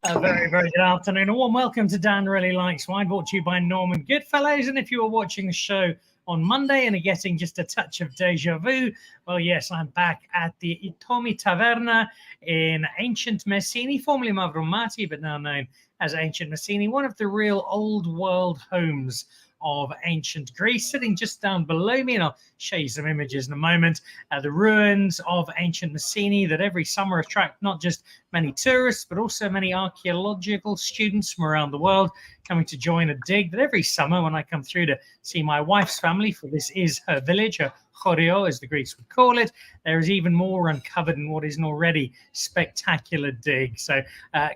A very, very good afternoon. A warm welcome to Dan Really Likes Wine, brought to you by Norman Goodfellows. And if you were watching the show on Monday and are getting just a touch of deja vu, well, yes, I'm back at the Itomi Taverna in ancient Messini, formerly Mavromati, but now known as ancient Messini, one of the real old world homes of ancient Greece, sitting just down below me, and I'll show you some images in a moment. The ruins of ancient Messini that every summer attract not just many tourists, but also many archaeological students from around the world coming to join a dig that every summer when I come through to see my wife's family, for this is her village, her chorio, as the Greeks would call it, there is even more uncovered in what is an already spectacular dig. So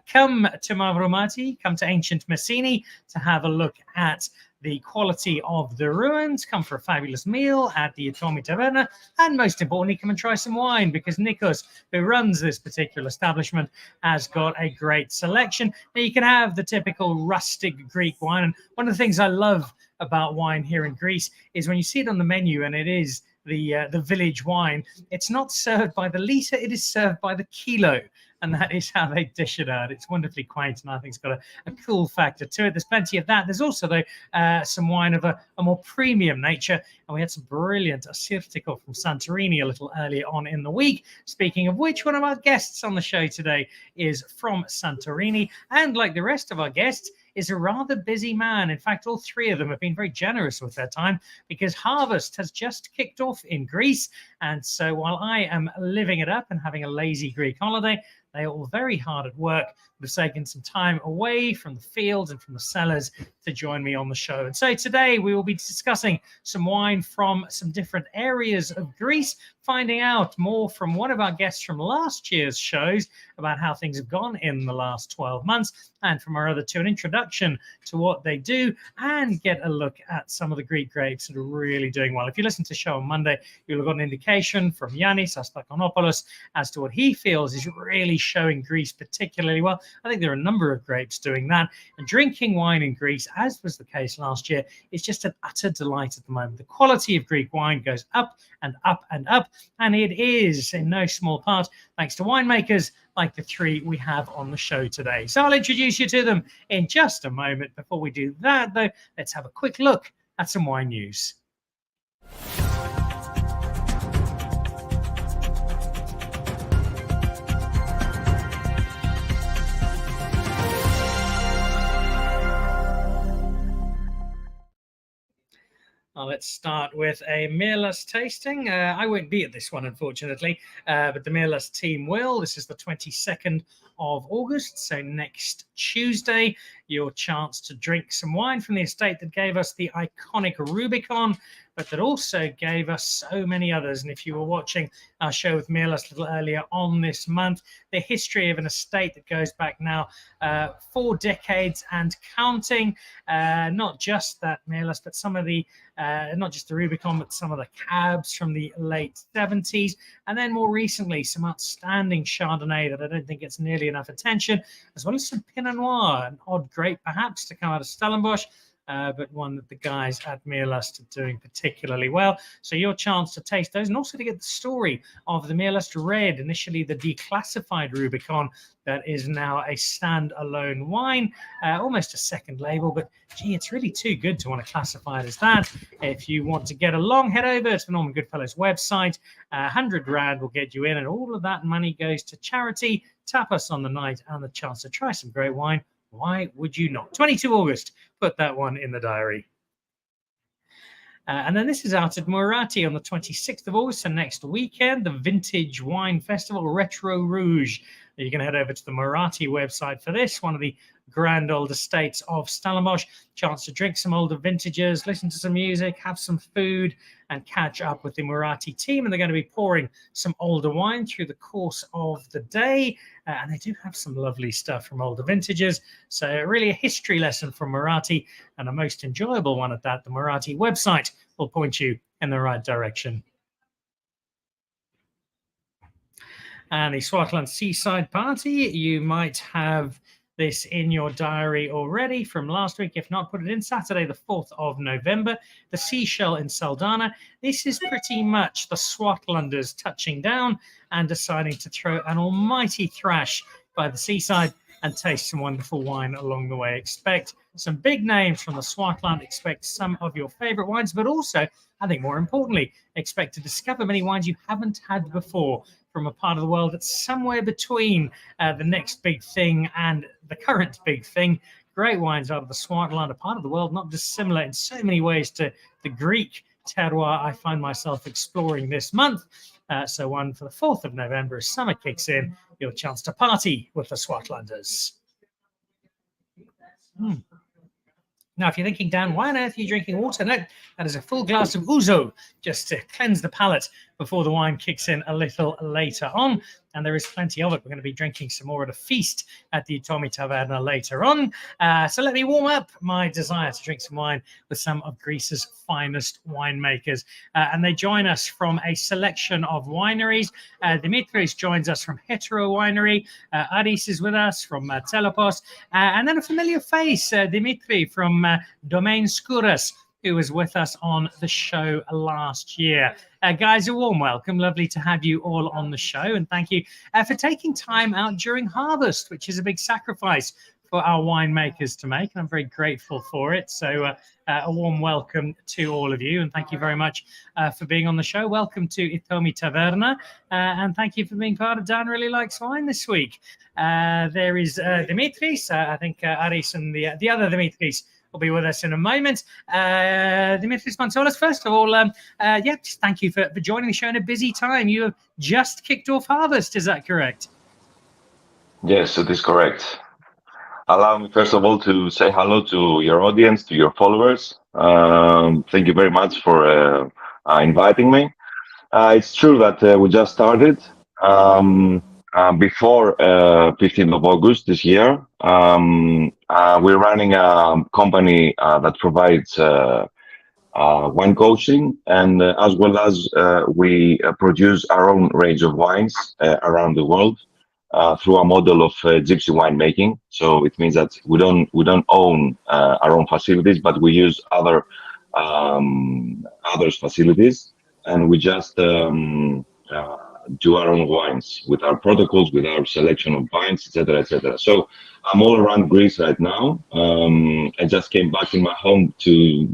come to Mavromati, come to ancient Messini to have a look at the quality of the ruins, come for a fabulous meal at the Itomi Taverna, and most importantly, come and try some wine, because Nikos, who runs this particular establishment, has got a great selection. Now, you can have the typical rustic Greek wine, and one of the things I love about wine here in Greece is when you see it on the menu and it is the village wine, it's not served by the litre, it is served by the kilo. And that is how they dish it out. It's wonderfully quaint, and I think it's got a cool factor to it. There's plenty of that. There's also, though, some wine of a more premium nature. And we had some brilliant Assyrtiko from Santorini a little earlier on in the week. Speaking of which, one of our guests on the show today is from Santorini. And like the rest of our guests, is a rather busy man. In fact, all three of them have been very generous with their time, because harvest has just kicked off in Greece. And so while I am living it up and having a lazy Greek holiday, they are all very hard at work. They've taken some time away from the fields and from the cellars to join me on the show. And so today we will be discussing some wine from some different areas of Greece, finding out more from one of our guests from last year's shows about how things have gone in the last 12 months, and from our other two, an introduction to what they do, and get a look at some of the Greek grapes that are really doing well. If you listen to the show on Monday, you'll have got an indication from Yannis Astakonopoulos as to what he feels is really showing Greece particularly well. I think there are a number of grapes doing that. And drinking wine in Greece, as was the case last year, is just an utter delight at the moment. The quality of Greek wine goes up and up and up, and it is in no small part thanks to winemakers like the three we have on the show today. So I'll introduce you to them in just a moment. Before we do that, though, let's have a quick look at some wine news. Let's start with a Mirlas tasting. I won't be at this one, unfortunately, but the Mirlas team will. This is the 22nd of August, so next Tuesday, your chance to drink some wine from the estate that gave us the iconic Rubicon, but that also gave us so many others. And if you were watching our show with Mirlas a little earlier on this month, the history of an estate that goes back now 4 decades and counting, not just that Mirlas, but some of the, not just the Rubicon, but some of the cabs from the late 70s. And then more recently, some outstanding Chardonnay that I don't think gets nearly enough attention, as well as some Pinot Noir, an odd grape perhaps to come out of Stellenbosch, but one that the guys at Mirlust are doing particularly well. So your chance to taste those, and also to get the story of the Mirlust Red, initially the declassified Rubicon, that is now a standalone wine, almost a second label, but gee, it's really too good to want to classify it as that. If you want to get along, head over to the Norman Goodfellows website. 100 Rand will get you in, and all of that money goes to charity, tapas on the night, and the chance to try some great wine. Why would you not? 22 August, put that one in the diary. And then this is out at Murati on the 26th of August, and next weekend, the Vintage Wine Festival, Retro Rouge. You can head over to the Murati website for this, one of the grand old estates of Stellenbosch. Chance to drink some older vintages, listen to some music, have some food, and catch up with the Murati team. And they're going to be pouring some older wine through the course of the day. And they do have some lovely stuff from older vintages. So really a history lesson from Murati, and a most enjoyable one at that. The Murati website will point you in the right direction. And the Swartland Seaside Party, you might have this in your diary already from last week. If not, put it in. Saturday, the 4th of November, the Seashell in Saldanha. This is pretty much the Swartlanders touching down and deciding to throw an almighty thrash by the seaside and taste some wonderful wine along the way. Expect some big names from the Swartland, expect some of your favorite wines, but also, I think more importantly, expect to discover many wines you haven't had before from a part of the world that's somewhere between the next big thing and the current big thing. Great wines out of the Swartland, a part of the world not dissimilar in so many ways to the Greek terroir I find myself exploring this month. So one for the 4th of November, as summer kicks in, your chance to party with the Swartlanders. Now, if you're thinking, Dan, why on earth are you drinking water? No, that is a full glass of ouzo, just to cleanse the palate before the wine kicks in a little later on. And there is plenty of it. We're going to be drinking some more at a feast at the Itomi Taverna later on. So let me warm up my desire to drink some wine with some of Greece's finest winemakers. And they join us from a selection of wineries. Dimitris joins us from Hetero Winery. Aris is with us from Tselepos. And then a familiar face, Dimitri from Domaine Skouras, who was with us on the show last year. Guys, a warm welcome. Lovely to have you all on the show. And thank you for taking time out during harvest, which is a big sacrifice for our winemakers to make. And I'm very grateful for it. So a warm welcome to all of you. And thank you very much for being on the show. Welcome to Itomi Taverna. And thank you for being part of Dan Really Likes Wine this week. There is Dimitris. I think Aris and the other Dimitris will be with us in a moment. Dimitris Mansolas, first of all, just thank you for joining the show in a busy time. You have just kicked off harvest, is that correct? Yes, it is correct. Allow me, first of all, to say hello to your audience, to your followers. Thank you very much for inviting me. It's true that we just started. Before 15th of August this year, we're running a company that provides wine coaching, and as well as we produce our own range of wines around the world through a model of gypsy winemaking. So it means that we don't own our own facilities, but we use others' facilities, and we just do our own wines with our protocols, with our selection of wines, etc., etc. So I'm all around Greece right now. I just came back in my home to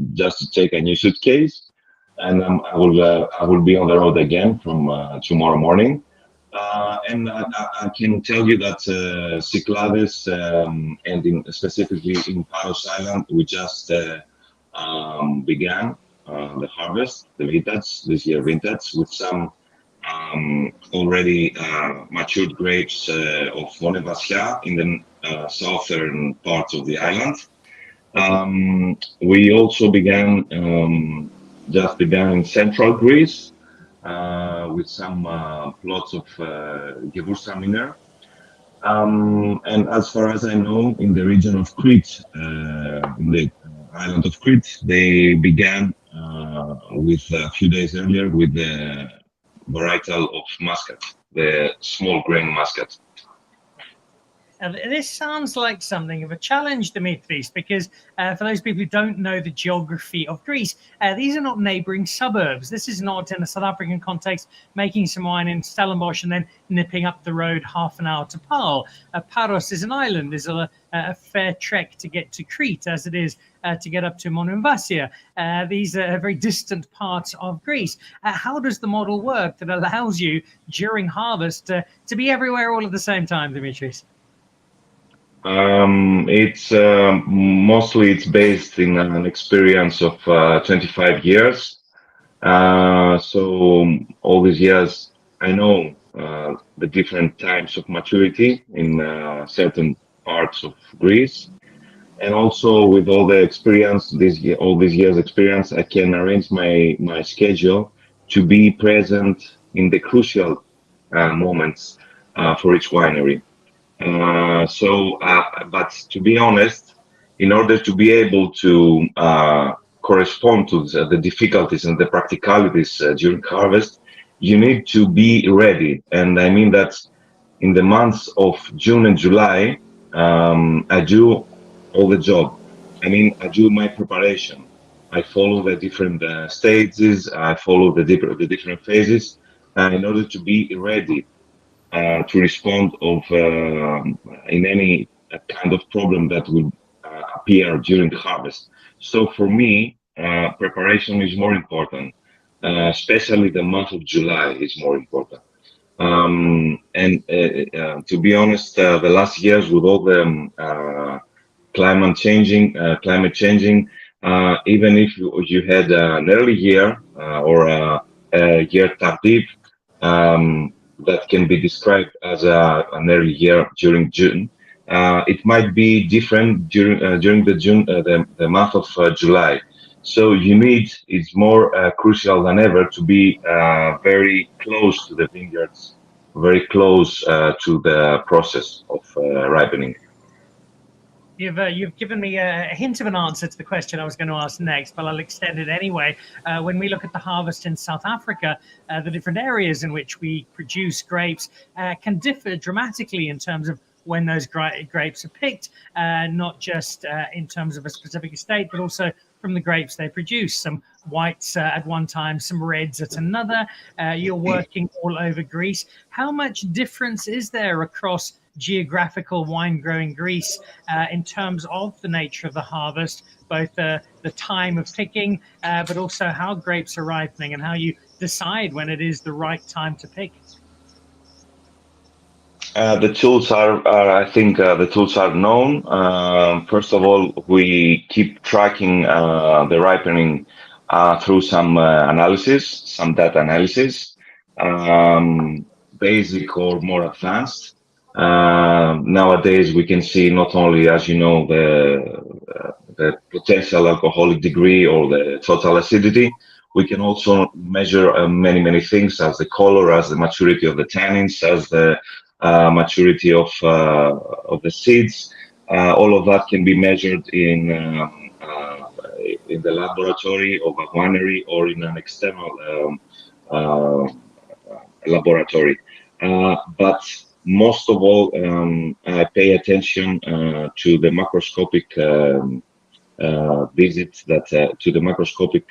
take a new suitcase, and I will be on the road again from tomorrow morning. And I can tell you that Cyclades and specifically in Paros Island, we just began the harvest, the vintage, this year vintage, with some already matured grapes of Vonevassia in the southern parts of the island. We also just began in central Greece with some plots of Gewürztraminer. And as far as I know, in the region of Crete, in the island of Crete, they began with a few days earlier with the varietal of Muscat, the small grain Muscat. This sounds like something of a challenge, Dimitris, because for those people who don't know the geography of Greece, these are not neighboring suburbs. This is not, in a South African context, making some wine in Stellenbosch and then nipping up the road half an hour to Paarl. Paros is an island. There's a fair trek to get to Crete, as it is to get up to Monemvasia. These are very distant parts of Greece. How does the model work that allows you, during harvest, to be everywhere all at the same time, Dimitris? It's mostly based in an experience of 25 years. So all these years, I know the different types of maturity in certain parts of Greece, and also with all the experience, all these years' experience, I can arrange my schedule to be present in the crucial moments for each winery. But to be honest, in order to be able to correspond to the difficulties and the practicalities during harvest, you need to be ready. And I mean that in the months of June and July, I do all the job. I mean, I do my preparation. I follow the different stages. I follow the different phases in order to be ready to respond in any kind of problem that will appear during the harvest. So for me, preparation is more important, especially the month of July is more important. To be honest, the last years with all the climate changing, even if you had an early year or a year tardif, that can be described as an early year during June. It might be different during the month of July. So it's more crucial than ever to be very close to the vineyards, very close to the process of ripening. You've given me a hint of an answer to the question I was going to ask next, but I'll extend it anyway. When we look at the harvest in South Africa, the different areas in which we produce grapes can differ dramatically in terms of when those grapes are picked, not just in terms of a specific estate, but also from the grapes they produce. Some whites at one time, some reds at another. You're working all over Greece. How much difference is there across geographical wine growing Greece in terms of the nature of the harvest, both the time of picking, but also how grapes are ripening and how you decide when it is the right time to pick? The tools I think, the tools are known. First of all, we keep tracking the ripening through some analysis, some data analysis, basic or more advanced. Nowadays, we can see not only, as you know, the potential alcoholic degree or the total acidity. We can also measure many things, as the color, as the maturity of the tannins, as the maturity of the seeds. All of that can be measured in the laboratory of a winery or in an external laboratory. But most of all, I pay attention to the macroscopic visits to the macroscopic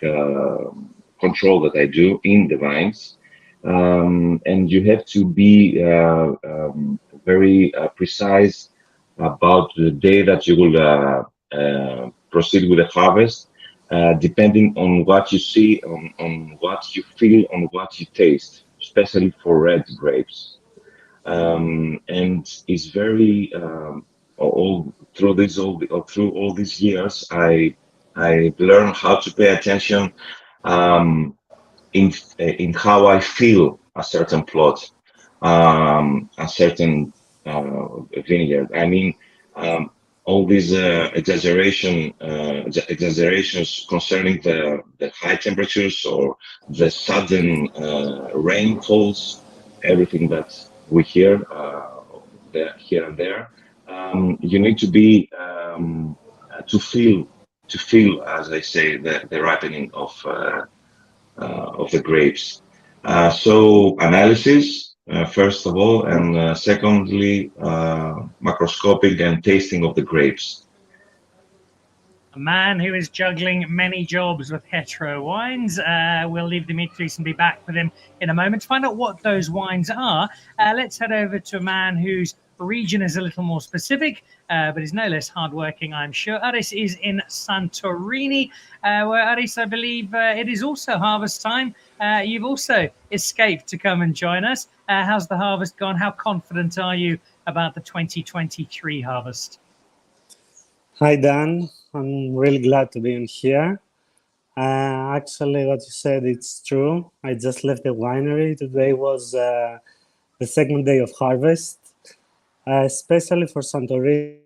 control that I do in the vines. And you have to be very precise about the day that you will proceed with the harvest, depending on what you see, on what you feel, on what you taste, especially for red grapes. And it's very through all these years, I learned how to pay attention in how I feel a certain plot, a certain vineyard. I mean, all these exaggerations concerning the high temperatures or the sudden rainfalls, everything that we hear here and there. You need to be to feel, as I say, the ripening of the grapes. So analysis, first of all, and secondly, macroscopic and tasting of the grapes. A man who is juggling many jobs with Hetero Wines. We'll leave Dimitris and be back with him in a moment to find out what those wines are. Let's head over to a man whose region is a little more specific, but is no less hardworking, I'm sure. Aris is in Santorini, where, Aris, I believe it is also harvest time. You've also escaped to come and join us. How's the harvest gone? How confident are you about the 2023 harvest? Hi, Dan. I'm really glad to be in here. Actually, what you said, it's true. I just left the winery. Today was the second day of harvest, especially for Santorini,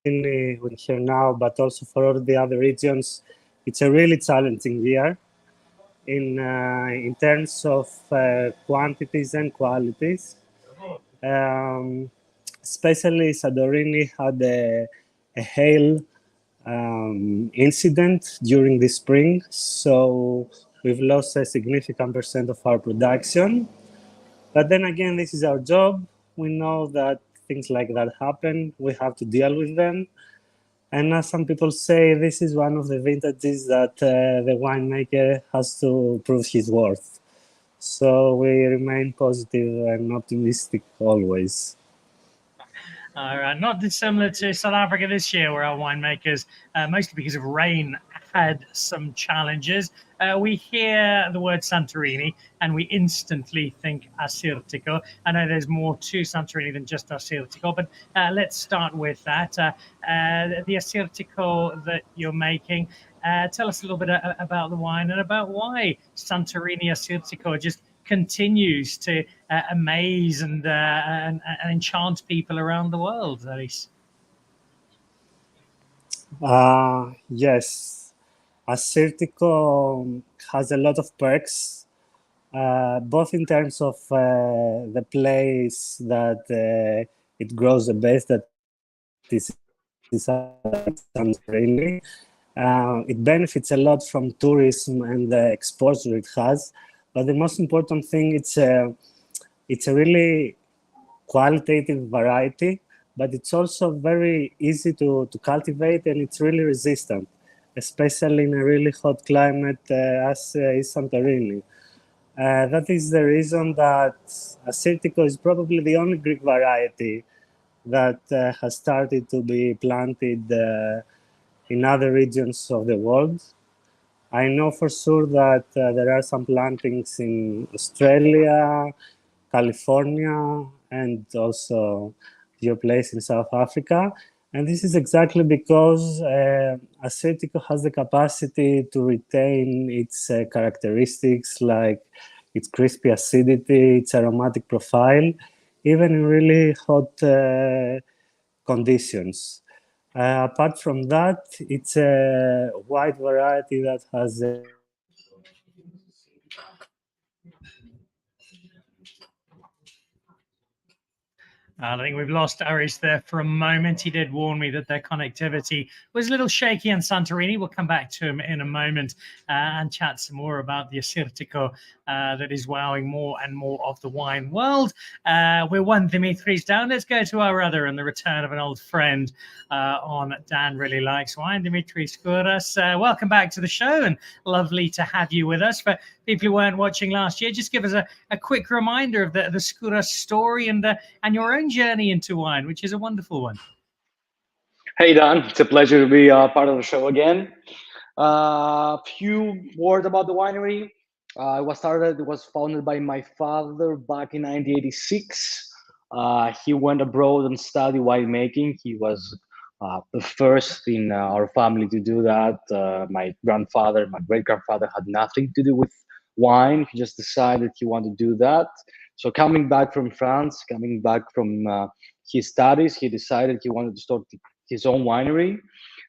we're here now, but also for all the other regions. It's a really challenging year in terms of quantities and qualities. Especially Santorini had a hail incident during the spring, so we've lost a significant percent of our production. But then again, this is our job. We know that things like that happen. We have to deal with them. And as some people say, this is one of the vintages that the winemaker has to prove his worth. So we remain positive and optimistic always. Not dissimilar to South Africa this year, where our winemakers, mostly because of rain, had some challenges. We hear the word Santorini and we instantly think Assyrtiko. I know there's more to Santorini than just Assyrtiko, but let's start with that. The Assyrtiko that you're making, tell us a little bit about the wine and about why Santorini Assyrtiko just continues to amaze and enchant people around the world, Aris. Yes, Assyrtiko has a lot of perks, both in terms of the place that it grows the best, that is Santorini. It benefits a lot from tourism and the exposure it has. But the most important thing, it's a really qualitative variety, but it's also very easy to cultivate, and it's really resistant, especially in a really hot climate as is Santorini. That is the reason that Assyrtiko is probably the only Greek variety that has started to be planted in other regions of the world. I know for sure that there are some plantings in Australia, California, and also your place in South Africa. And this is exactly because Assyrtiko has the capacity to retain its characteristics, like its crispy acidity, its aromatic profile, even in really hot conditions. Apart from that, it's a wide variety that has I think we've lost Aris there for a moment. He did warn me that their connectivity was a little shaky on Santorini. We'll come back to him in a moment and chat some more about the Assyrtiko that is wowing more and more of the wine world. We're one Dimitris down. Let's go to our other and the return of an old friend on Dan Really Likes Wine, Dimitris Skouras. Welcome back to the show and lovely to have you with us. For people who weren't watching last year, just give us a quick reminder of the Skouras story and your own journey into wine, which is a wonderful one. Hey, Dan. It's a pleasure to be part of the show again. A few words about the winery. It was founded by my father back in 1986. He went abroad and studied winemaking. He was the first in our family to do that. My great-grandfather had nothing to do with wine. He just decided he wanted to do that. So coming back from France, coming back from his studies, he decided he wanted to start his own winery.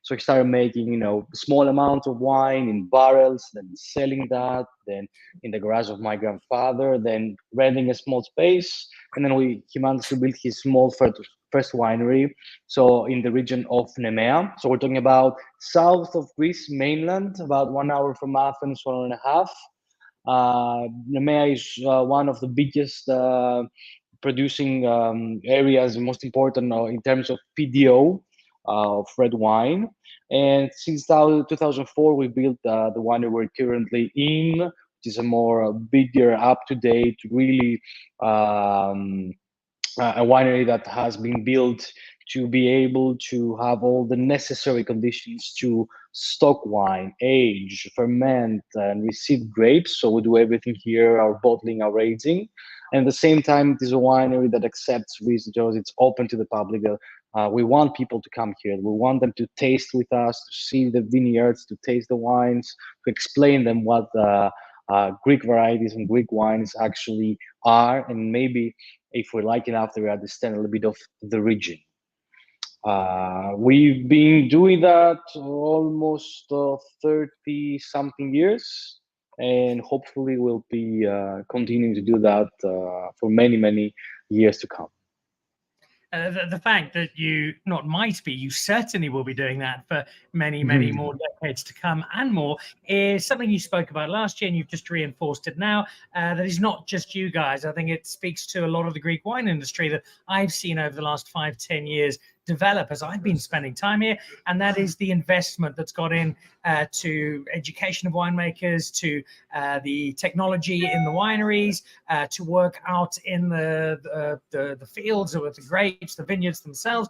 So he started making, small amounts of wine in barrels, then selling that, then in the garage of my grandfather, then renting a small space. And then he managed to build his small first winery. So in the region of Nemea. So we're talking about south of Greece mainland, about 1 hour from Athens, 1.5 Nemea is one of the biggest producing areas, most important in terms of PDO of red wine. And since 2004, we built the winery we're currently in, which is a more bigger, up-to-date, really a winery that has been built to be able to have all the necessary conditions to stock wine, age, ferment, and receive grapes. So we do everything here, our bottling, our aging. And at the same time, it is a winery that accepts visitors. It's open to the public. We want people to come here. We want them to taste with us, to see the vineyards, to taste the wines, to explain them what Greek varieties and Greek wines actually are. And maybe if we're lucky enough, they understand a little bit of the region. We've been doing that almost 30 something years, and hopefully we'll be continuing to do that for many years to come. The fact that you you certainly will be doing that for many more decades to come and more is something you spoke about last year, and you've just reinforced it now. That is not just you guys. I think it speaks to a lot of the Greek wine industry that I've seen over the last 5-10 years develop as I've been spending time here, and that is the investment that's got in to education of winemakers, to the technology in the wineries, to work out in the fields or with the grapes, the vineyards themselves.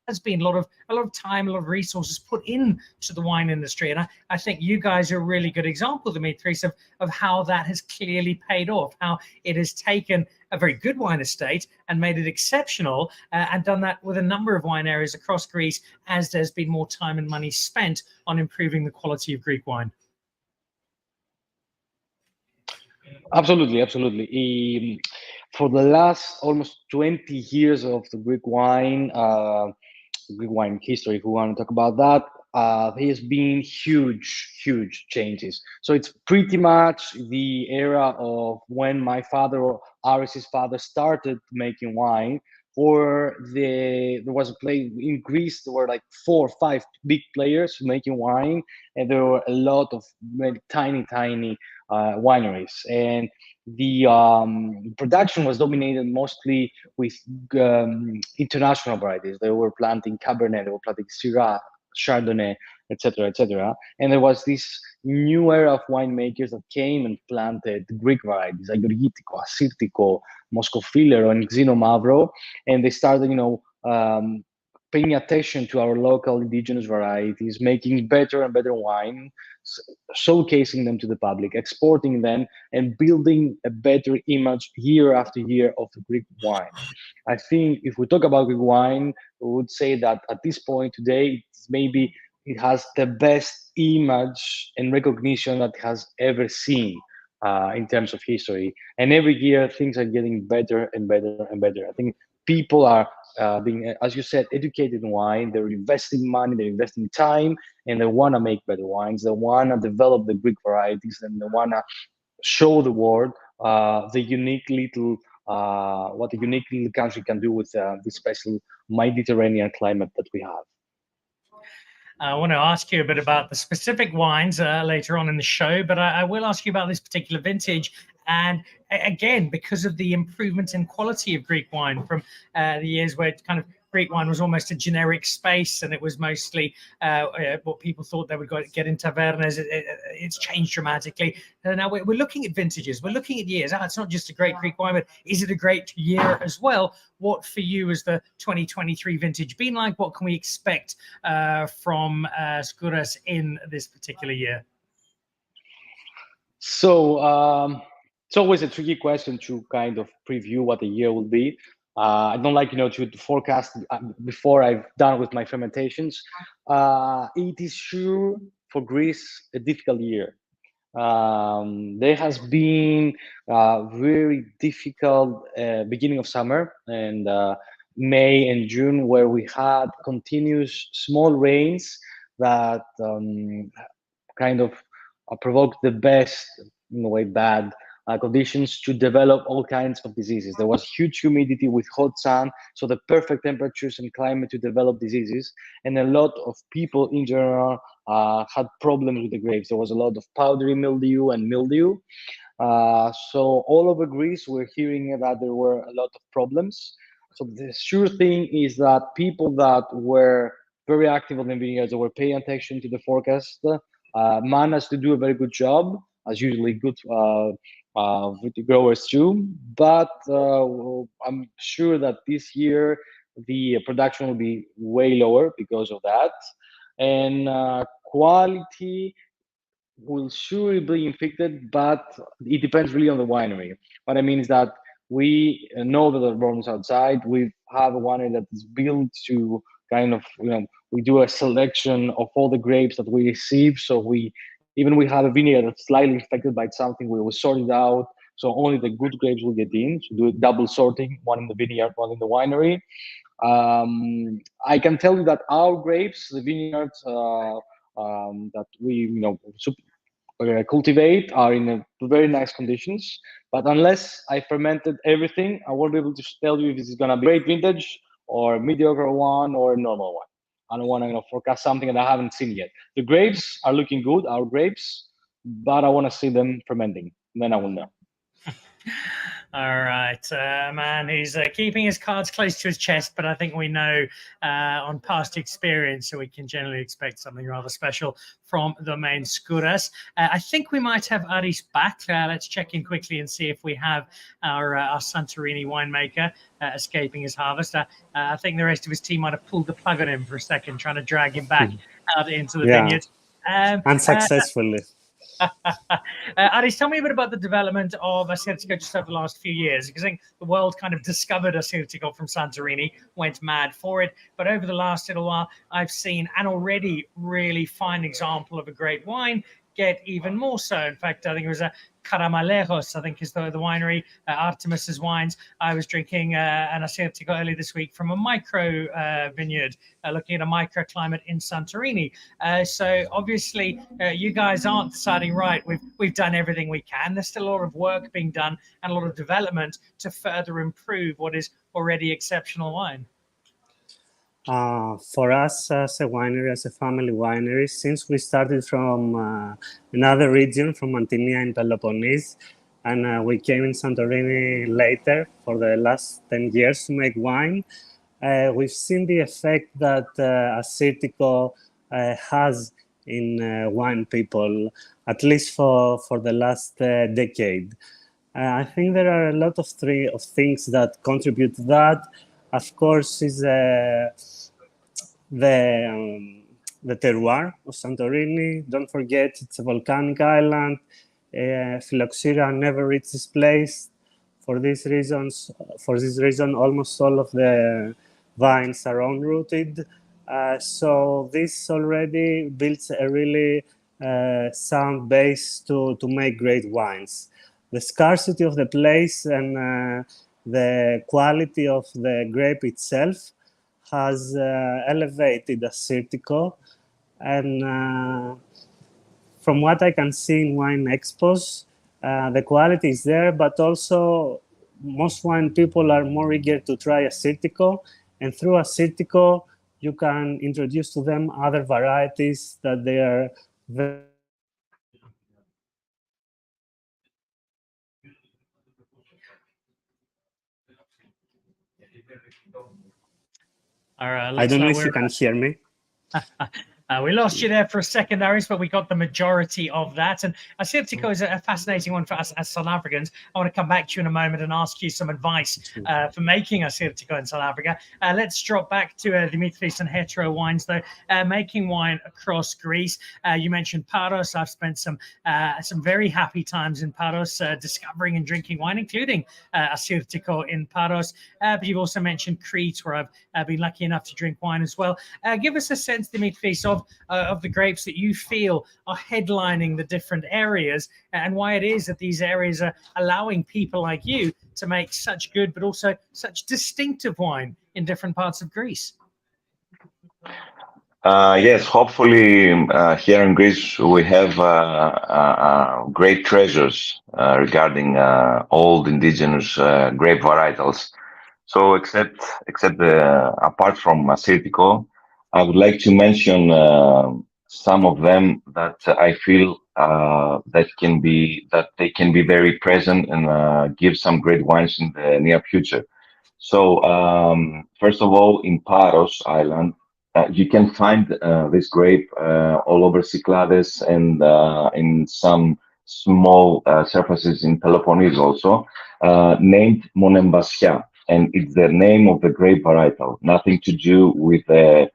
There's been a lot of time, a lot of resources put into the wine industry, and I think you guys are a really good example, Dimitris, of how that has clearly paid off, how it has taken a very good wine estate and made it exceptional, and done that with a number of wine areas across Greece, as there's been more time and money spent on improving the quality of Greek wine. Absolutely, absolutely. For the last almost 20 years of the Greek wine history, if we want to talk about that, there has been huge changes. So it's pretty much the era of when my father, or Aris's father, started making wine. Or there was a play in Greece. There were like 4 or 5 big players making wine, and there were a lot of tiny wineries. And the production was dominated mostly with international varieties. They were planting Cabernet, they were planting Syrah, Chardonnay, etc., etc. And there was this new era of winemakers that came and planted Greek varieties like Georgitico, Assyrtiko, Moscofilero, and Xenomavro, and they started, paying attention to our local indigenous varieties, making better and better wine, showcasing them to the public, exporting them, and building a better image year after year of the Greek wine. I think if we talk about Greek wine, we would say that at this point today, it has the best image and recognition that it has ever seen in terms of history. And every year, things are getting better and better and better. I think people are being, as you said, educated in wine. They're investing money, they're investing time, and they want to make better wines. They want to develop the Greek varieties, and they want to show the world the unique little what a unique little country can do with this special Mediterranean climate that we have. I want to ask you a bit about the specific wines later on in the show, but I will ask you about this particular vintage. And again, because of the improvement in quality of Greek wine from the years where kind of Greek wine was almost a generic space, and it was mostly what people thought they would get in tavernas. It's changed dramatically. Now we're looking at vintages. We're looking at years. It's not just a great Greek wine, but is it a great year as well? What for you has the 2023 vintage been like? What can we expect from Skouras in this particular year? So it's always a tricky question to kind of preview what the year will be. I don't like, to forecast before I've done with my fermentations. It is sure for Greece a difficult year. There has been a very difficult beginning of summer, and May and June, where we had continuous small rains that kind of provoked the best, in a way, bad conditions to develop all kinds of diseases. There was huge humidity with hot sun, so the perfect temperatures and climate to develop diseases. And a lot of people in general had problems with the grapes. There was a lot of powdery mildew and mildew. So all over Greece, we're hearing that there were a lot of problems. So the sure thing is that people that were very active on the vineyards, that were paying attention to the forecast, managed to do a very good job, as usually good with the growers too. But I'm sure that this year the production will be way lower because of that. And quality will surely be affected, but it depends really on the winery. What I mean is that we know that there are problems outside. We have a winery that is built to kind of, we do a selection of all the grapes that we receive. So we have a vineyard that's slightly infected by something. We will sort it out. So only the good grapes will get in. So do double sorting, one in the vineyard, one in the winery. I can tell you that our grapes, the vineyards that we cultivate, are in very nice conditions. But unless I fermented everything, I won't be able to tell you if this is going to be a great vintage or a mediocre one or a normal one. I don't want to forecast something that I haven't seen yet. The grapes are looking good, our grapes, but I want to see them fermenting. Then I will know. All right, man, he's keeping his cards close to his chest, but I think we know on past experience, so we can generally expect something rather special from Domaine Skouras. I think we might have Aris back. Let's check in quickly and see if we have our Santorini winemaker escaping his harvest. I think the rest of his team might have pulled the plug on him for a second, trying to drag him back out into the vineyard. Unsuccessfully. Aris, tell me a bit about the development of Assyrtiko just over the last few years, because I think the world kind of discovered Assyrtiko from Santorini, went mad for it. But over the last little while, I've seen an already really fine example of a great wine get even more so. In fact, I think it was a Karamalejos, I think is the winery, Artemis's wines. I was drinking an Assyrtiko earlier this week from a micro vineyard, looking at a microclimate in Santorini. So obviously, you guys aren't deciding, right, we've done everything we can. There's still a lot of work being done and a lot of development to further improve what is already exceptional wine. For us as a winery, as a family winery, since we started from another region, from Mantinia in Peloponnese, and we came in Santorini later for the last 10 years to make wine, we've seen the effect that Assyrtiko has in wine people, at least for the last decade. I think there are a lot of things that contribute to that. Of course, is the terroir of Santorini. Don't forget, it's a volcanic island. Phylloxera never reaches this place. For this reason, almost all of the vines are unrooted. So this already builds a really sound base to make great wines. The scarcity of the place and the quality of the grape itself has elevated Assyrtiko, and from what I can see in wine expos, the quality is there, but also most wine people are more eager to try Assyrtiko, and through Assyrtiko you can introduce to them other varieties that they are very I don't know if you can hear me. We lost you there for a second, Aris, but we got the majority of that. And Assyrtiko is a fascinating one for us as South Africans. I want to come back to you in a moment and ask you some advice for making Assyrtiko in South Africa. Let's drop back to Dimitris and Hetero Wines, though, making wine across Greece. You mentioned Paros. I've spent some very happy times in Paros, discovering and drinking wine, including Assyrtiko in Paros. But you've also mentioned Crete, where I've been lucky enough to drink wine as well. Give us a sense, Dimitris, of the grapes that you feel are headlining the different areas, and why it is that these areas are allowing people like you to make such good but also such distinctive wine in different parts of Greece. Yes, hopefully here in Greece we have great treasures regarding old indigenous grape varietals. So except apart from Assyrtiko, I would like to mention some of them that I feel that they can be very present and give some great wines in the near future. So first of all, in Paros Island, you can find this grape all over Cyclades and in some small surfaces in Peloponnese also, named Monemvasia, and it's the name of the grape varietal, nothing to do with the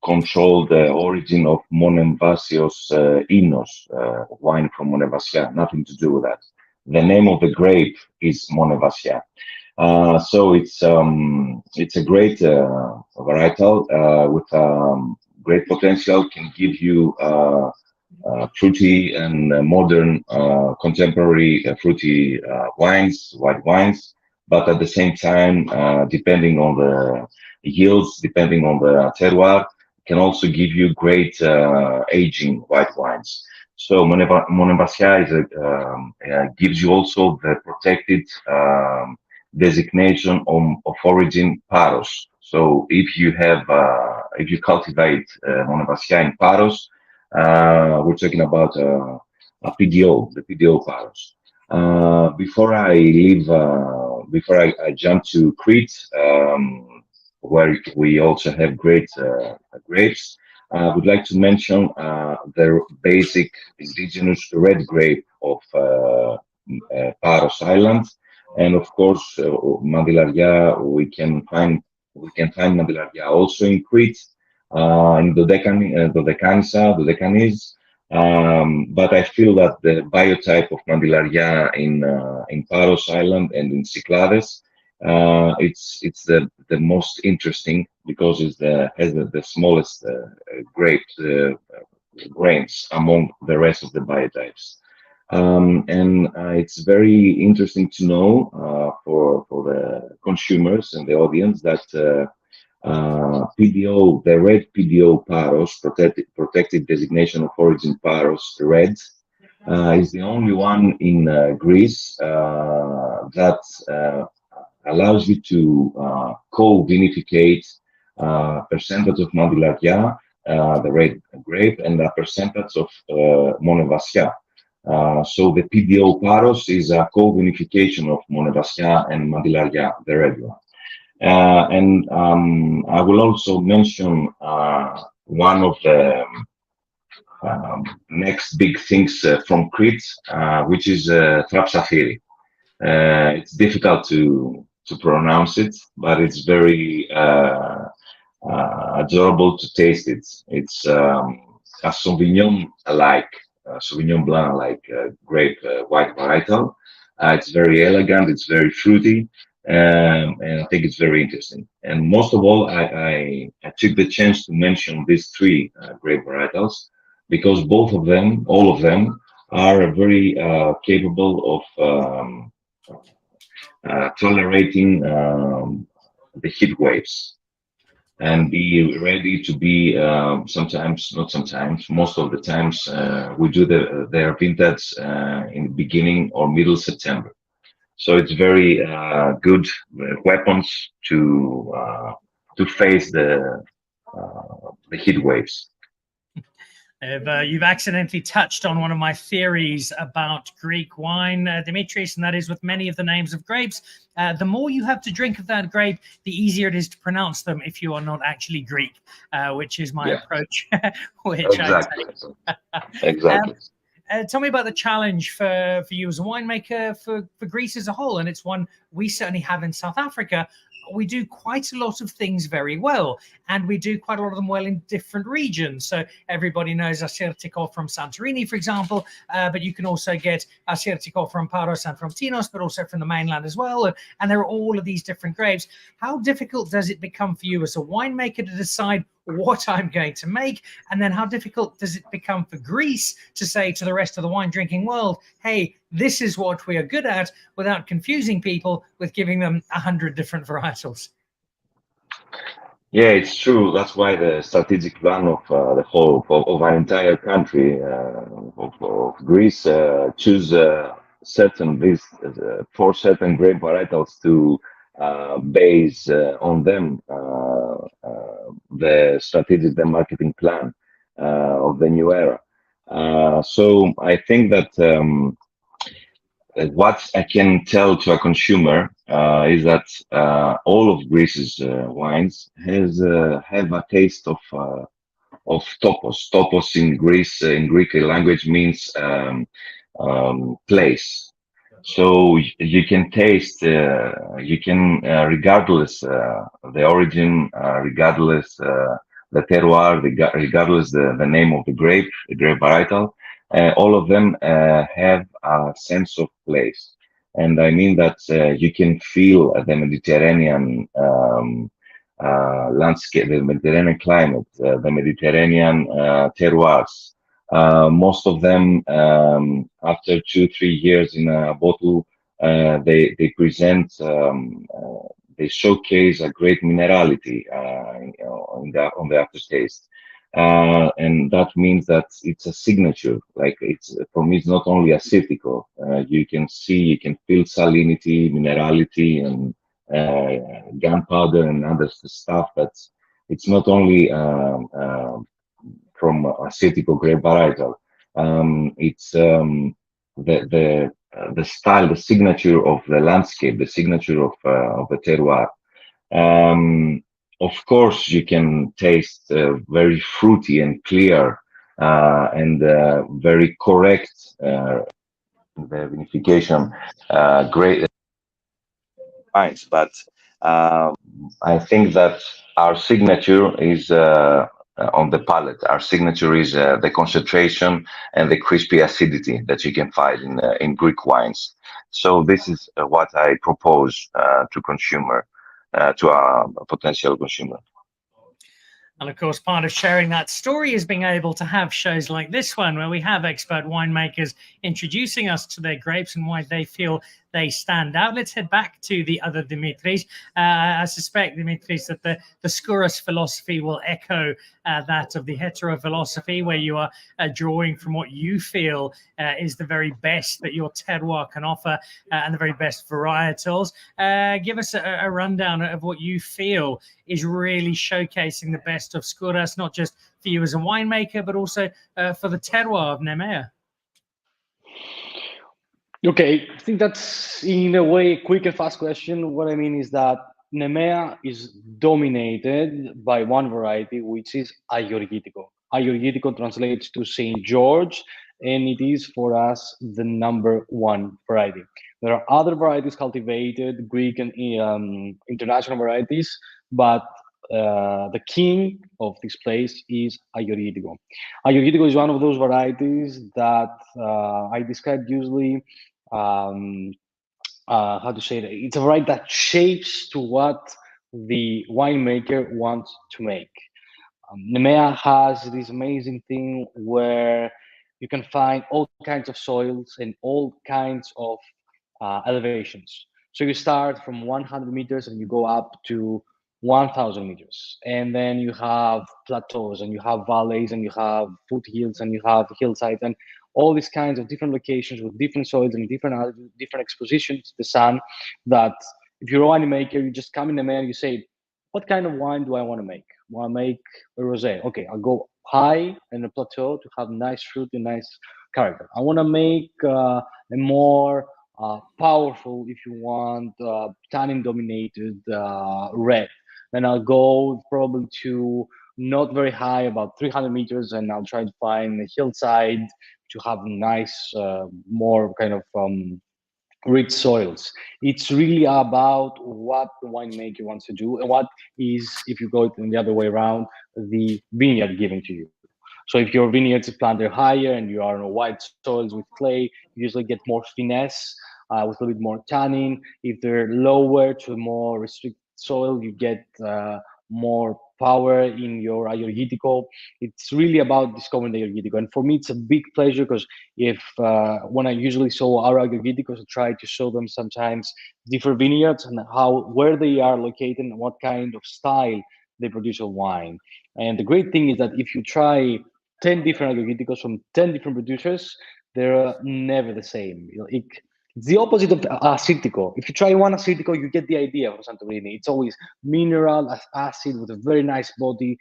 controlled origin of Monemvasios Inos, wine from Monemvasia, nothing to do with that. The name of the grape is Monemvasia. So it's a great varietal with great potential, can give you fruity and modern contemporary fruity wines, white wines, but at the same time, depending on the yields, depending on the terroir, can also give you great aging white wines. So Monemvasia gives you also the protected designation of origin Paros. So if you cultivate Monemvasia in Paros, we're talking about a PDO, the PDO Paros. Before I leave, before I jump to Crete, where we also have great grapes, I would like to mention the basic indigenous red grape of Paros Island, and of course Mandilaria. We can find Mandilaria also in Crete, in Dodecanese. But I feel that the biotype of Mandilaria in Paros Island and in Cyclades, it's the most interesting because has the smallest grains among the rest of the biotypes. And it's very interesting to know for the consumers and the audience that PDO, the red PDO Paros, protected designation of origin Paros red, is the only one in Greece that allows you to co-vinificate percentage of Mandilaria, the red grape, and a percentage of Monevassia. So the PDO Paros is a co-vinification of Monevassia and Mandilaria, the red one. And I will also mention one of the next big things from Crete, which is Thrapsafiri. It's difficult to pronounce it, but it's very adorable to taste it. It's a Sauvignon-like, Sauvignon Blanc-like grape white varietal. It's very elegant, it's very fruity, and I think it's very interesting. And most of all, I took the chance to mention these three grape varietals because both of them, all of them, are very capable of tolerating the heat waves and be ready to be sometimes, not sometimes, most of the times we do their vintage in the beginning or middle September. So it's very good weapons to face the heat waves. You've accidentally touched on one of my theories about Greek wine, Dimitris, and that is with many of the names of grapes, the more you have to drink of that grape, the easier it is to pronounce them if you are not actually Greek, which is my approach. Exactly. Exactly. Tell me about the challenge for you as a winemaker for Greece as a whole, and it's one we certainly have in South Africa. We do quite a lot of things very well, and we do quite a lot of them well in different regions. So everybody knows Assyrtiko from Santorini, for example, but you can also get Assyrtiko from Paros and from Tinos, but also from the mainland as well. And there are all of these different grapes. How difficult does it become for you as a winemaker to decide what I'm going to make? And then how difficult does it become for Greece to say to the rest of the wine drinking world, hey, this is what we are good at, without confusing people with giving them 100 different varietals? Yeah, it's true. That's why the strategic plan of the whole of our entire country of Greece choose four certain grape varietals to base on them the strategic marketing plan of the new era. So I think that what I can tell to a consumer is that all of Greece's wines have a taste of topos. Topos in Greece, in Greek language, means place. So you can taste, regardless the origin, regardless the terroir, regardless the name of the grape varietal, all of them have a sense of place. And I mean that you can feel the Mediterranean landscape, the Mediterranean climate, the Mediterranean terroirs. Most of them, after 2-3 years in a bottle, they present, they showcase a great minerality on the aftertaste. And that means that it's a signature. Like it's, for me, it's not only acidical. You can feel salinity, minerality, and gunpowder and other stuff. But it's not only from acidical grape varietal. It's the the style, the signature of the landscape, the signature of the terroir. Of course, you can taste very fruity and clear and very correct the vinification, great wines, but I think that our signature is on the palate. Our signature is the concentration and the crispy acidity that you can find in Greek wines. So this is what I propose to consumer, to our potential consumer. And of course, part of sharing that story is being able to have shows like this one, where we have expert winemakers introducing us to their grapes and why they feel they stand out. Let's head back to the other Dimitris. I suspect, Dimitris, that the Skouras philosophy will echo that of the hetero philosophy, where you are drawing from what you feel is the very best that your terroir can offer and the very best varietals. Give us a rundown of what you feel is really showcasing the best of Skouras, not just for you as a winemaker, but also for the terroir of Nemea. Okay, I think that's in a way a quick and fast question. What I mean is that Nemea is dominated by one variety, which is Agorgitico. Agorgitico translates to Saint George, and it is for us the #1 variety. There are other varieties cultivated, Greek and international varieties, but the king of this place is Agorgitico. Agorgitico is one of those varieties that I describe usually how to say it? It's a variety that shapes to what the winemaker wants to make. Nemea has this amazing thing where you can find all kinds of soils and all kinds of elevations. So you start from 100 meters and you go up to 1,000 meters. And then you have plateaus and you have valleys and you have foothills and you have hillsides and all these kinds of different locations with different soils and different expositions to the sun, that if you're a winemaker, you just come in the and you say, what kind of wine do I want to make? I want to make a rosé. Okay, I'll go high in a plateau to have nice fruit and nice character. I want to make a more powerful, if you want, tannin-dominated red. Then I'll go probably to not very high, about 300 meters, and I'll try to find a hillside to have nice, more kind of rich soils. It's really about what the winemaker wants to do and what is, if you go in the other way around, the vineyard giving to you. So if your vineyards are planted higher and you are on white soils with clay, you usually get more finesse with a little bit more tannin. If they're lower to more restricted soil, you get more power in your Agorgitico. It's really about discovering the Agorgitico. And for me, it's a big pleasure because when I usually show our Agorgiticos, I try to show them sometimes different vineyards and where they are located and what kind of style they produce a wine. And the great thing is that if you try 10 different Agorgiticos from 10 different producers, they're never the same. It's the opposite of Assyrtiko. If you try one Assyrtiko, you get the idea of Santorini. It's always mineral, acid with a very nice body,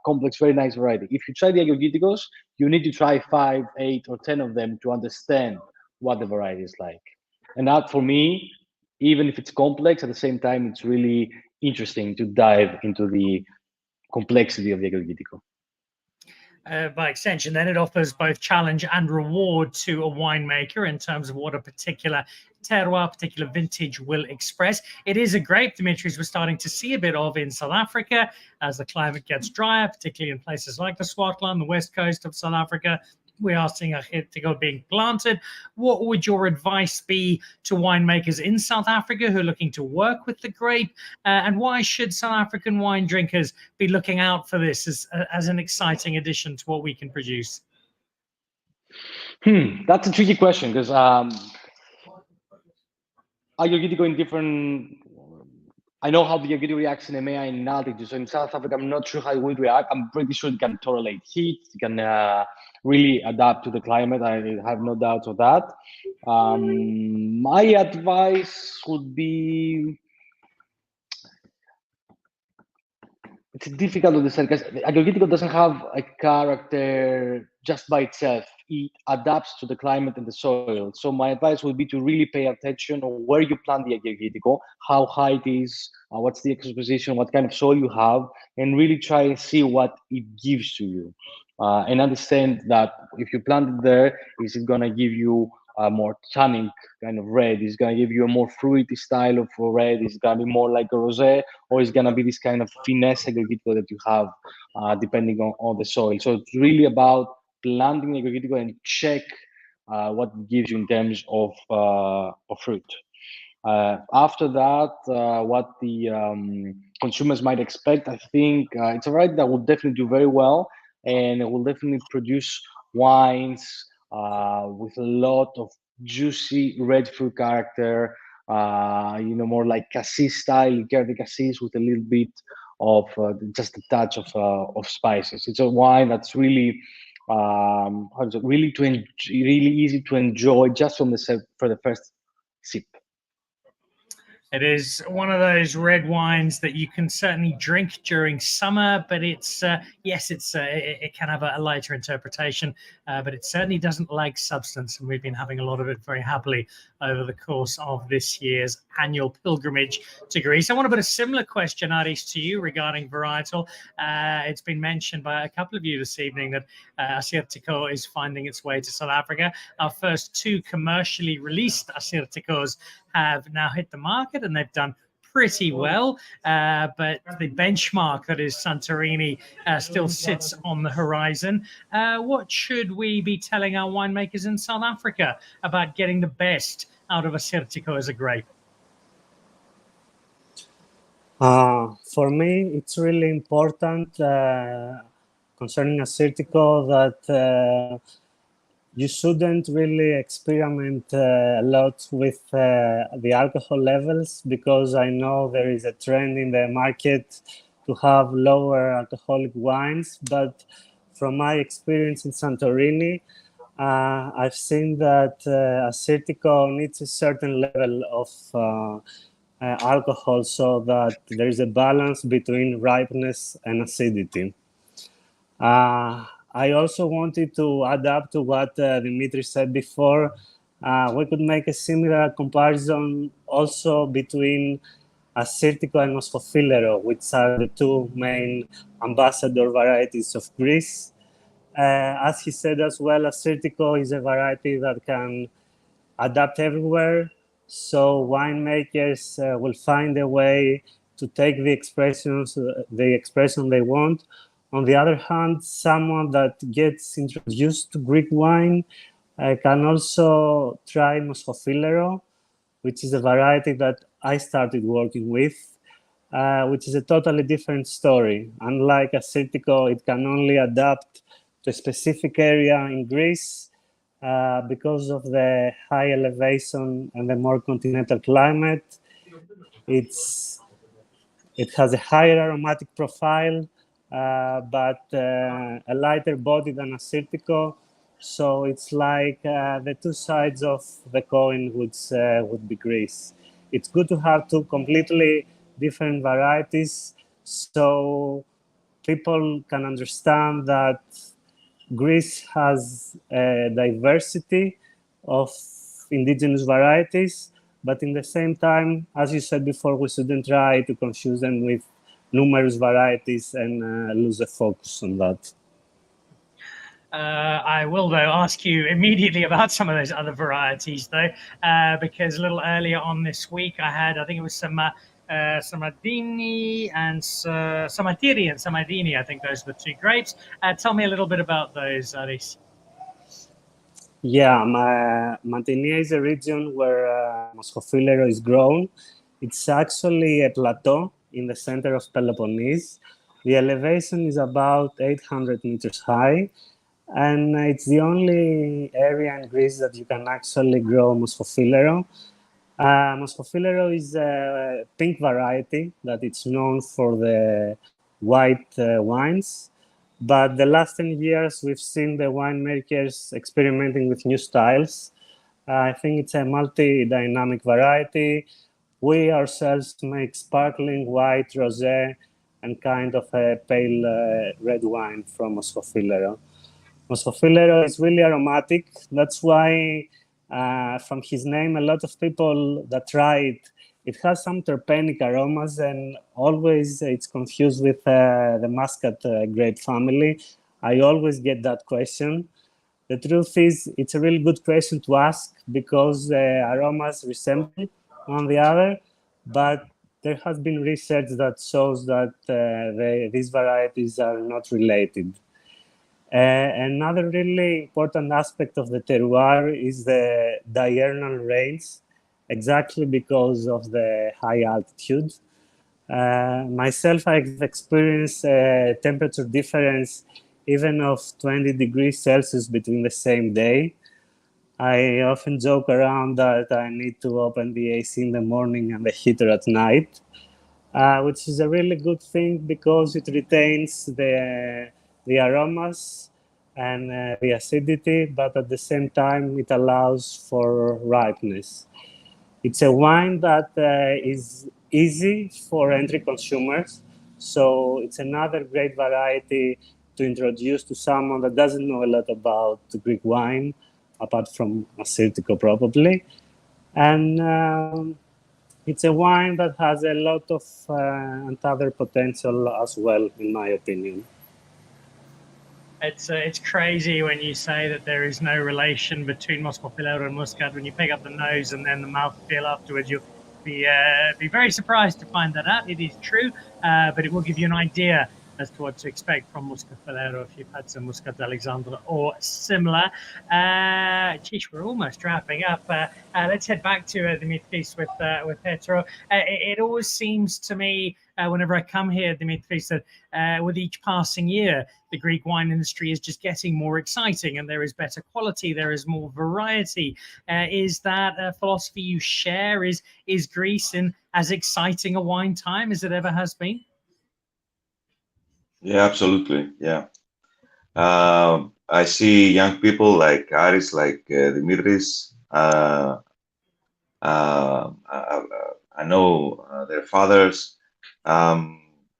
complex, very nice variety. If you try the Agorgiticos, you need to try 5, 8, or 10 of them to understand what the variety is like. And that, for me, even if it's complex, at the same time, it's really interesting to dive into the complexity of the Agorgitico. By extension, then it offers both challenge and reward to a winemaker in terms of what a particular terroir, particular vintage will express. It is a grape, Dimitris, we're starting to see a bit of in South Africa as the climate gets drier, particularly in places like the Swartland, the west coast of South Africa. We are seeing a Hetero being planted. What would your advice be to winemakers in South Africa who are looking to work with the grape? And why should South African wine drinkers be looking out for this as an exciting addition to what we can produce? That's a tricky question because Agorgitico in different. I know how the Agorgitico reacts in EMEA and in altitude. So in South Africa, I'm not sure how it will react. I'm pretty sure it can tolerate heat. It can really adapt to the climate. I have no doubts of that. My advice would be, it's difficult to decide because Agorgitico doesn't have a character just by itself. It adapts to the climate and the soil. So my advice would be to really pay attention on where you plant the agricultico, how high it is, what's the exposition, what kind of soil you have, and really try and see what it gives to you. And understand that if you plant it there, is it gonna give you a more tannic kind of red? Is gonna give you a more fruity style of red? Is gonna be more like a rosé, or is gonna be this kind of finesse agricultico that you have, depending on the soil? So it's really about planting the agricultico and check what it gives you in terms of fruit. After that, what the consumers might expect, I think it's a variety that will definitely do very well, and it will definitely produce wines with a lot of juicy red fruit character, more like cassis style, liqueur de cassis, with a little bit of just a touch of spices. It's a wine that's really really really easy to enjoy just from for the first sip. It is one of those red wines that you can certainly drink during summer, but it's yes, it can have a lighter interpretation, but it certainly doesn't lack substance, and we've been having a lot of it very happily over the course of this year's annual pilgrimage to Greece. I want to put a similar question, Aris, to you regarding varietal. It's been mentioned by a couple of you this evening that Assyrtiko is finding its way to South Africa. Our first two commercially released Assyrtikos have now hit the market, and they've done pretty well. But the benchmark, that is Santorini, still sits on the horizon. What should we be telling our winemakers in South Africa about getting the best out of Assyrtiko as a grape? For me, it's really important concerning Assyrtiko that you shouldn't really experiment a lot with the alcohol levels, because I know there is a trend in the market to have lower alcoholic wines. But from my experience in Santorini, I've seen that Assyrtiko needs a certain level of alcohol so that there is a balance between ripeness and acidity. I also wanted to add up to what Dimitris said before. We could make a similar comparison also between Assyrtiko and Moschofilero, which are the two main ambassador varieties of Greece. As he said as well, Assyrtiko is a variety that can adapt everywhere. So winemakers will find a way to take the expression they want. On the other hand, someone that gets introduced to Greek wine can also try Moschofilero, which is a variety that I started working with, which is a totally different story. Unlike Assyrtiko, it can only adapt to a specific area in Greece because of the high elevation and the more continental climate. It has a higher aromatic profile, but a lighter body than Assyrtiko. So it's like the two sides of the coin would be Greece. It's good to have two completely different varieties so people can understand that Greece has a diversity of indigenous varieties, but in the same time, as you said before, we shouldn't try to confuse them with numerous varieties and lose the focus on that. I will, though, ask you immediately about some of those other varieties, though, because a little earlier on this week, I think it was some Samadini and Samatiri and Samadini. I think those are the two grapes. Tell me a little bit about those, Aris. Yeah, Mantinia is a region where Moschofilero is grown. It's actually a plateau in the center of Peloponnese. The elevation is about 800 meters high, and it's the only area in Greece that you can actually grow Moschofilero. Moschofilero is a pink variety that it's known for the white wines. But the last 10 years, we've seen the winemakers experimenting with new styles. I think it's a multi-dynamic variety. We ourselves make sparkling white, rosé, and kind of a pale red wine from Moschofilero. Moscofilero is really aromatic. That's why, from his name, a lot of people that try it, it has some terpenic aromas, and always it's confused with the Muscat grape family. I always get that question. The truth is, it's a really good question to ask because aromas resemble one the other, but there has been research that shows that these varieties are not related. Another really important aspect of the terroir is the diurnal rains, exactly because of the high altitude. Myself, I've experienced a temperature difference even of 20 degrees Celsius between the same day. I often joke around that I need to open the AC in the morning and the heater at night, which is a really good thing because it retains the aromas and the acidity, but at the same time, it allows for ripeness. It's a wine that is easy for entry consumers. So it's another great variety to introduce to someone that doesn't know a lot about Greek wine, apart from Assyrtiko probably. And it's a wine that has a lot of other potential as well, in my opinion. It's crazy when you say that there is no relation between Moscofilero and Muscat. When you pick up the nose and then the mouthfeel afterwards, you'll be very surprised to find that out. It is true, but it will give you an idea as to what to expect from Moscofilero if you've had some Muscat Alexandra or similar. We're almost wrapping up. Let's head back to Dimitris with Hetero. It always seems to me, whenever I come here, Dimitris, that with each passing year, the Greek wine industry is just getting more exciting and there is better quality, there is more variety. Is that a philosophy you share? Is Greece in as exciting a wine time as it ever has been? Yeah, absolutely. Yeah. I see young people like Aris, like Dimitris. I know their fathers.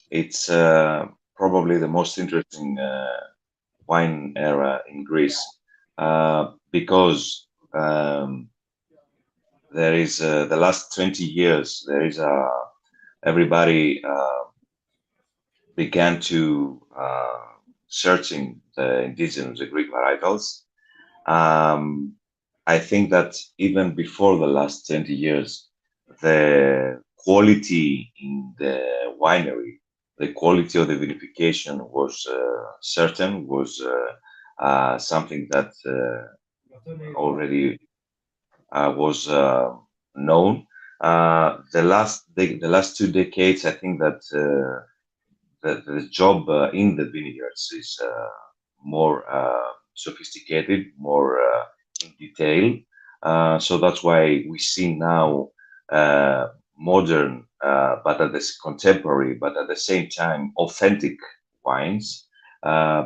It's probably the most interesting wine era in Greece because there is the last 20 years, there is everybody began to searching the indigenous, the Greek varietals. I think that even before the last 20 years, the quality in the winery, the quality of the vinification was certain, was something that already was known. The last 2 decades, I think that the job in the vineyards is more sophisticated, more in detail. So that's why we see now modern, but at this contemporary, but at the same time authentic wines,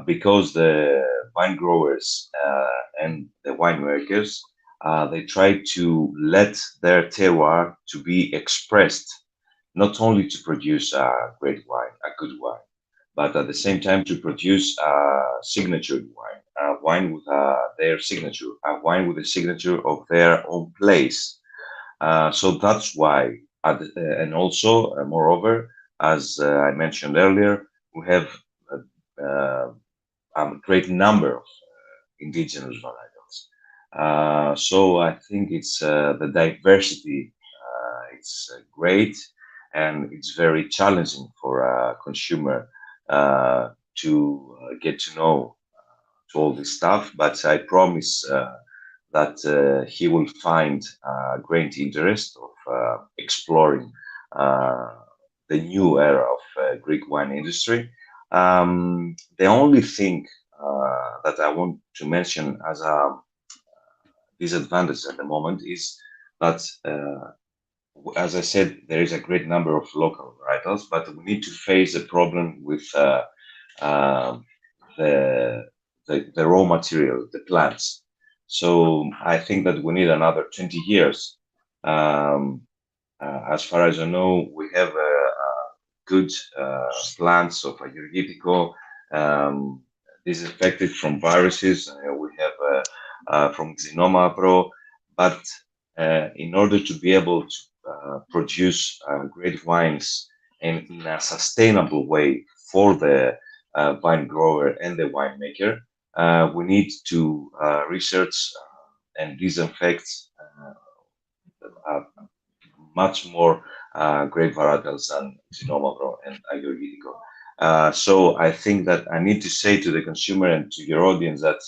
because the wine growers and the winemakers they try to let their terroir to be expressed, not only to produce a great wine, a good wine, but at the same time to produce a signature wine, a wine with their signature, a wine with the signature of their own place. So that's why, and also, moreover, as I mentioned earlier, we have a great number of indigenous varietals. So I think it's the diversity. It's great, and it's very challenging for a consumer to get to know to all this stuff. But I promise that he will find great interest of exploring the new era of Greek wine industry. The only thing that I want to mention as a disadvantage at the moment is that, as I said, there is a great number of local varietals, but we need to face a problem with the raw material, the plants. So I think that we need another 20 years. As far as I know, we have good plants of Agirgitico, disinfected from viruses. We have from Xenomavro, but in order to be able to produce great wines and in a sustainable way for the vine grower and the winemaker, we need to research and disinfect much more grape varietals than Xenomavro and Ayurvedico. So I think that I need to say to the consumer and to your audience that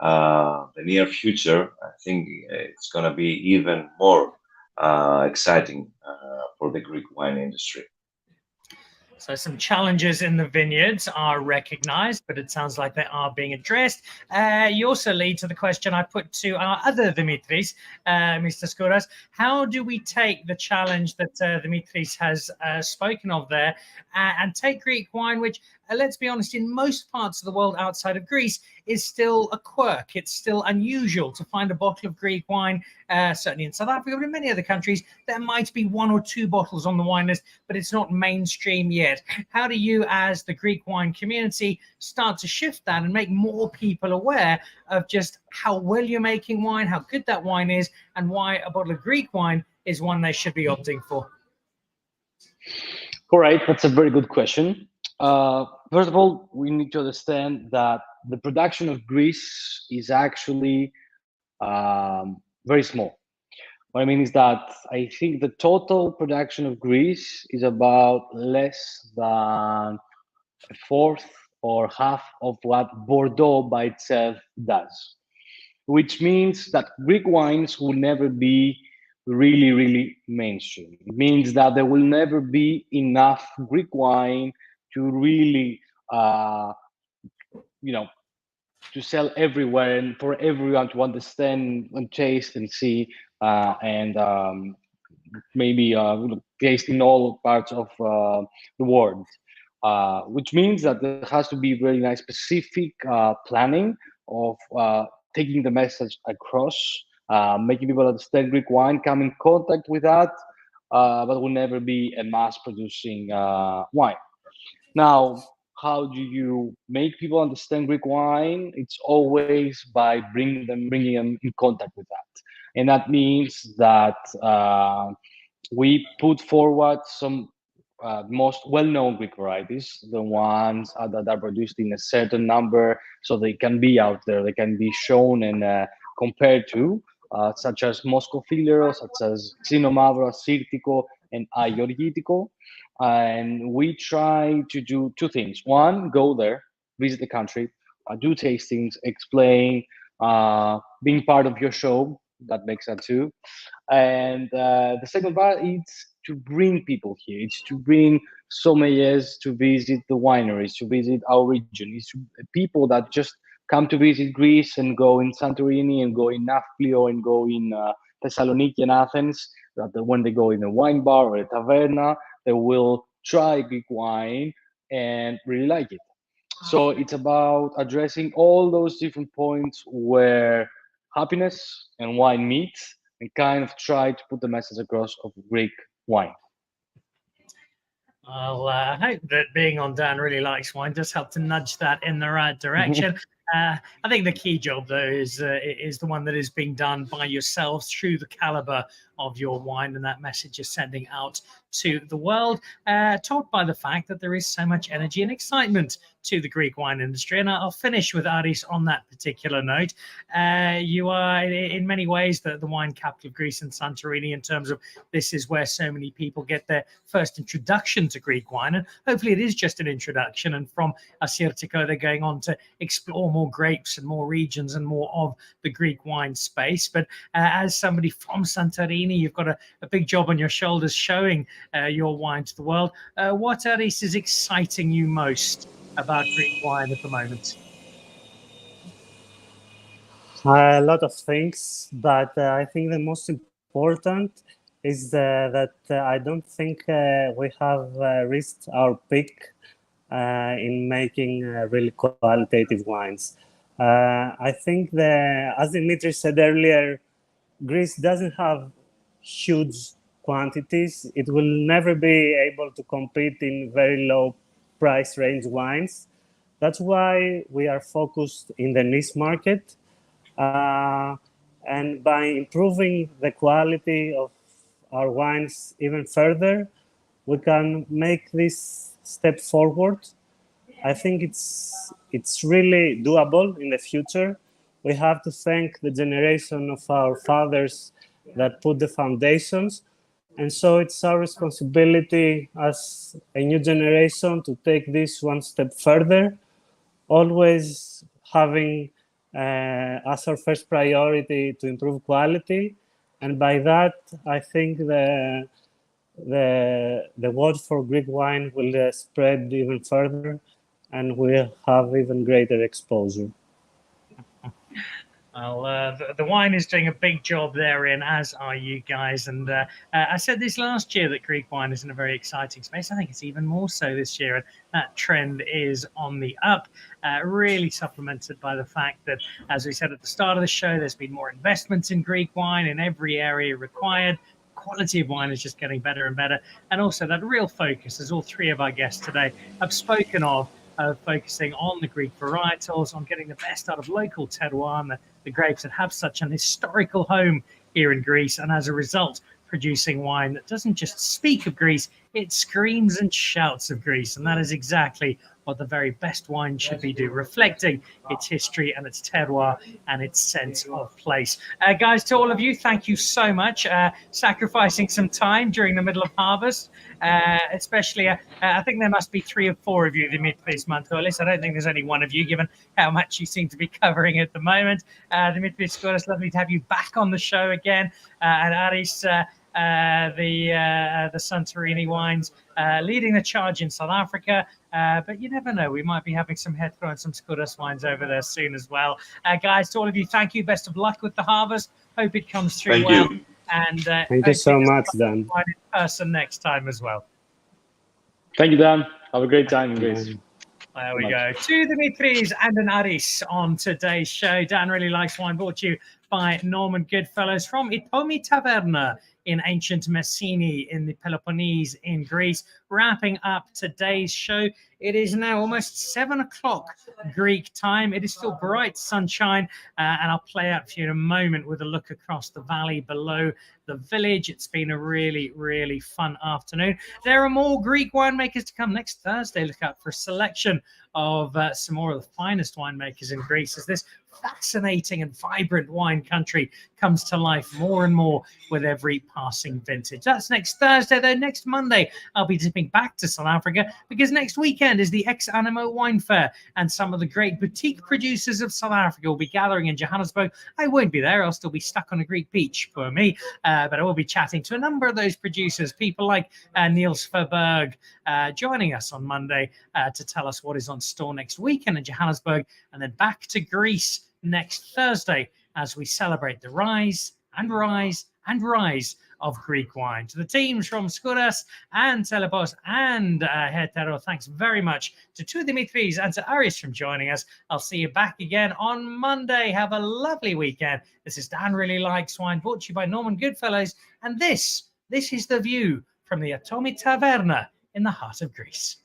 the near future, I think it's going to be even more exciting for the Greek wine industry. So some challenges in the vineyards are recognized, but it sounds like they are being addressed. You also lead to the question I put to our other Dimitris, Mr. Skouras. How do we take the challenge that Dimitris has spoken of there and take Greek wine, which, let's be honest, in most parts of the world outside of Greece, is still a quirk. It's still unusual to find a bottle of Greek wine, certainly in South Africa, but in many other countries, there might be 1 or 2 bottles on the wine list, but it's not mainstream yet. How do you, as the Greek wine community, start to shift that and make more people aware of just how well you're making wine, how good that wine is, and why a bottle of Greek wine is one they should be opting for? All right, that's a very good question. First of all, we need to understand that the production of Greece is actually very small. What I mean is that I think the total production of Greece is about less than a fourth or half of what Bordeaux by itself does, which means that Greek wines will never be really, really mainstream. It means that there will never be enough Greek wine to really, to sell everywhere and for everyone to understand and taste and see and maybe taste in all parts of the world. Which means that there has to be very nice specific planning of taking the message across, making people understand Greek wine, come in contact with that, but will never be a mass producing wine. Now, how do you make people understand Greek wine? It's always by bringing them in contact with that. And that means that we put forward some most well-known Greek varieties, the ones that are produced in a certain number, so they can be out there, they can be shown and compared to, such as Moscow Filero, such as Xenomavro, Sirtico, and Ayurvedico. And we try to do 2 things. One, go there, visit the country, do tastings, explain, being part of your show. That makes that too. And the second part is to bring people here. It's to bring sommeliers to visit the wineries, to visit our region. It's people that just come to visit Greece and go in Santorini and go in Nafplio and go in Thessaloniki and Athens. That when they go in a wine bar or a taverna, they will try Greek wine and really like it. So it's about addressing all those different points where happiness and wine meet and kind of try to put the message across of Greek wine. Well, I hope that being on Dan Really Likes Wine does help to nudge that in the right direction. I think the key job, though, is the one that is being done by yourselves through the caliber of your wine, and that message is sending out to the world, told by the fact that there is so much energy and excitement to the Greek wine industry. And I'll finish with Aris on that particular note. You are, in many ways, the wine capital of Greece and Santorini, in terms of this is where so many people get their first introduction to Greek wine. And hopefully it is just an introduction. And from Assyrtiko, they're going on to explore more grapes and more regions and more of the Greek wine space. But as somebody from Santorini, you've got a big job on your shoulders showing your wine to the world. What, Aris, is exciting you most about Greek wine at the moment? A lot of things, but I think the most important is that I don't think we have reached our peak in making really qualitative wines. I think as Dimitris said earlier, Greece doesn't have huge quantities. It will never be able to compete in very low price range wines. That's why we are focused in the niche market. And by improving the quality of our wines even further, we can make this step forward. I think it's really doable in the future. We have to thank the generation of our fathers that put the foundations. And so it's our responsibility as a new generation to take this one step further, always having as our first priority to improve quality. And by that, I think the word for Greek wine will spread even further and we'll have even greater exposure. Well, the wine is doing a big job therein, as are you guys. And I said this last year that Greek wine is in a very exciting space. I think it's even more so this year. And that trend is on the up, really supplemented by the fact that, as we said at the start of the show, there's been more investments in Greek wine in every area required. Quality of wine is just getting better and better. And also that real focus, as all three of our guests today have spoken of focusing on the Greek varietals, on getting the best out of local terroir and the grapes that have such an historical home here in Greece, and as a result, producing wine that doesn't just speak of Greece, it screams and shouts of Greece. And that is exactly what the very best wine should be doing, reflecting its history and its terroir and its sense of place. Guys, to all of you, thank you so much. Sacrificing some time during the middle of harvest, especially, I think there must be 3 or 4 of you, Dimitris Mansolas. I don't think there's only one of you, given how much you seem to be covering at the moment. Dimitris Skouras, lovely to have you back on the show again. And Aris, the Santorini wines, leading the charge in South Africa. But you never know, we might be having some Hetero and some Skouras wines over there soon as well. Guys, to all of you, thank you. Best of luck with the harvest. Hope it comes through well. Thank you. And thank you so much, Dan. In person next time as well. Thank you, Dan. Have a great time in Greece. There we go. To Dimitris and an Aris on today's show. Dan Really Likes Wine, brought to you by Norman Goodfellows from Itomi Taverna in ancient Messini in the Peloponnese in Greece. Wrapping up today's show. It is now almost 7 o'clock Greek time. It is still bright sunshine, and I'll play out for you in a moment with a look across the valley below the village. It's been a really, really fun afternoon. There are more Greek winemakers to come next Thursday. Look out for a selection of some more of the finest winemakers in Greece as this fascinating and vibrant wine country comes to life more and more with every passing vintage. That's next Thursday, though. Next Monday, I'll be dipping back to South Africa because next weekend is the Ex Animo Wine Fair, and some of the great boutique producers of South Africa will be gathering in Johannesburg. I won't be there. I'll still be stuck on a Greek beach, poor me. But I will be chatting to a number of those producers, people like Niels Verberg, joining us on Monday to tell us what is on store next weekend in Johannesburg, and then back to Greece next Thursday as we celebrate the rise and rise and rise of Greek wine. To the teams from Skouras and Tselepos and Hetero, thanks very much to Dimitris and to Aris from joining us. I'll see you back again on Monday. Have a lovely weekend. This is Dan Really Likes Wine, brought to you by Norman Goodfellows, and this is The View from the Itomi Taverna in the heart of Greece.